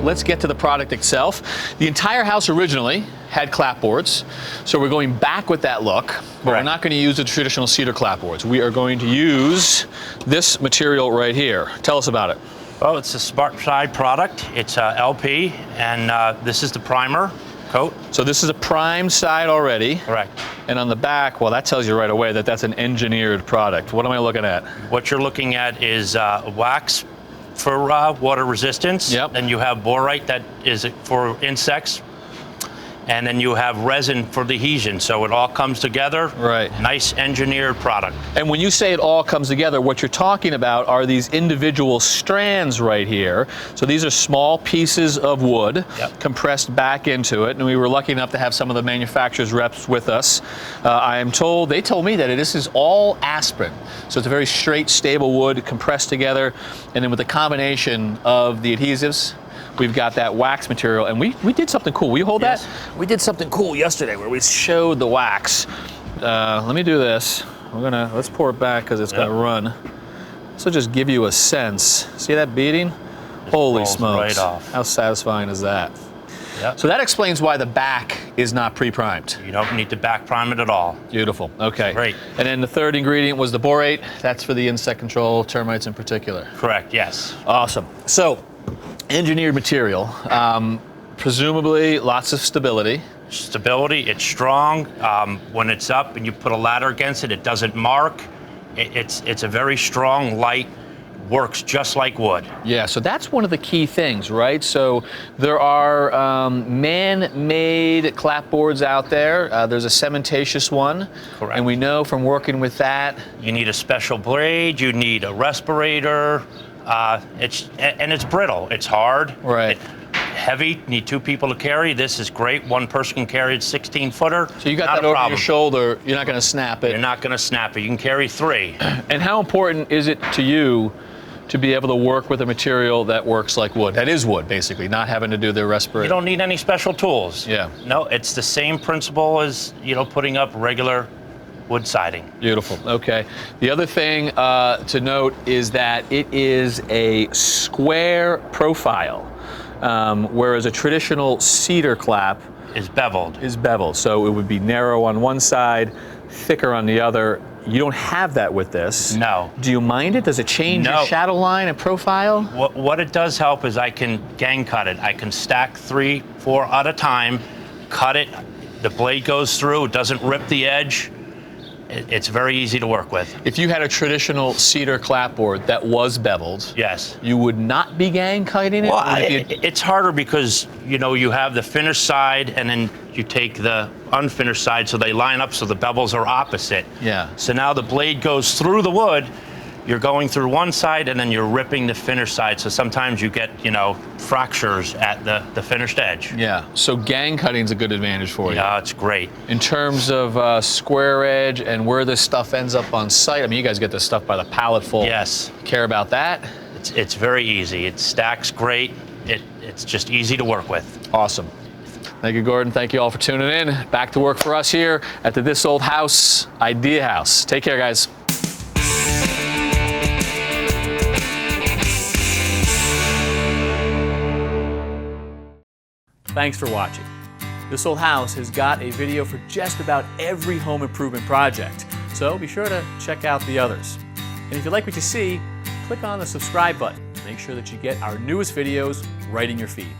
Let's get to the product itself. The entire house originally had clapboards, so we're going back with that look, but we're not going to use the traditional cedar clapboards. We are going to use this material right here. Tell us about it. Well, it's a Smartside product. It's LP, and this is the primer coat. So this is a primed side already. Correct. And on the back, well, that tells you right away that that's an engineered product. What am I looking at? What you're looking at is wax for water resistance. Yep. Then you have borate that is for insects. And then you have resin for adhesion. So it all comes together. Right. Nice engineered product. And when you say it all comes together, what you're talking about are these individual strands right here. So these are small pieces of wood compressed back into it. And we were lucky enough to have some of the manufacturer's reps with us. I am told, they told me that this is all aspirin. So it's a very straight, stable wood compressed together. And then with the combination of the adhesives, we've got that wax material, and we did something cool. Will you hold that? We did something cool yesterday where we showed the wax. Let me do this. Let's pour it back because it's gonna run. This will just give you a sense. See that beading? Holy smokes! Right off. How satisfying is that? Yep. So that explains why the back is not pre-primed. You don't need to back prime it at all. Beautiful. Okay. Great. And then the third ingredient was the borate. That's for the insect control, termites in particular. Correct. Yes. Awesome. So, engineered material, presumably lots of stability. Stability, it's strong. When it's up and you put a ladder against it, it doesn't mark. It's a very strong, light, works just like wood. Yeah, so that's one of the key things, right? So there are man-made clapboards out there. There's a cementatious one. Correct. And we know from working with that. You need a special blade, you need a respirator. It's brittle. It's hard. Right. Heavy. Need two people to carry. This is great. One person can carry it. 16-footer. So you got that over your shoulder. You're not going to snap it. You're not going to snap it. You can carry 3. And how important is it to you to be able to work with a material that works like wood? That is wood, basically, not having to do the respirator. You don't need any special tools. Yeah. No, it's the same principle as putting up regular wood siding. Beautiful. Okay. The other thing to note is that it is a square profile, whereas a traditional cedar clap is beveled. So it would be narrow on one side, thicker on the other. You don't have that with this. No. Do you mind it? Does it change your shadow line and profile? What it does help is I can gang cut it. I can stack 3, 4 at a time, cut it. The blade goes through. It doesn't rip the edge. It's very easy to work with. If you had a traditional cedar clapboard that was beveled, yes, you would not be gang cutting it? Well, it's harder because you have the finished side and then you take the unfinished side so they line up so the bevels are opposite. Yeah. So now the blade goes through the wood, you're going through one side and then you're ripping the finished side. So sometimes you get, fractures at the finished edge. Yeah, so gang cutting's a good advantage for you. Yeah, it's great. In terms of square edge and where this stuff ends up on site, I mean, you guys get this stuff by the pallet full. Yes. Care about that? It's very easy. It stacks great. It's just easy to work with. Awesome. Thank you, Gordon. Thank you all for tuning in. Back to work for us here at the This Old House Idea House. Take care, guys. Thanks for watching. This Old House has got a video for just about every home improvement project, so be sure to check out the others. And if you like what you see, click on the subscribe button to make sure that you get our newest videos right in your feed.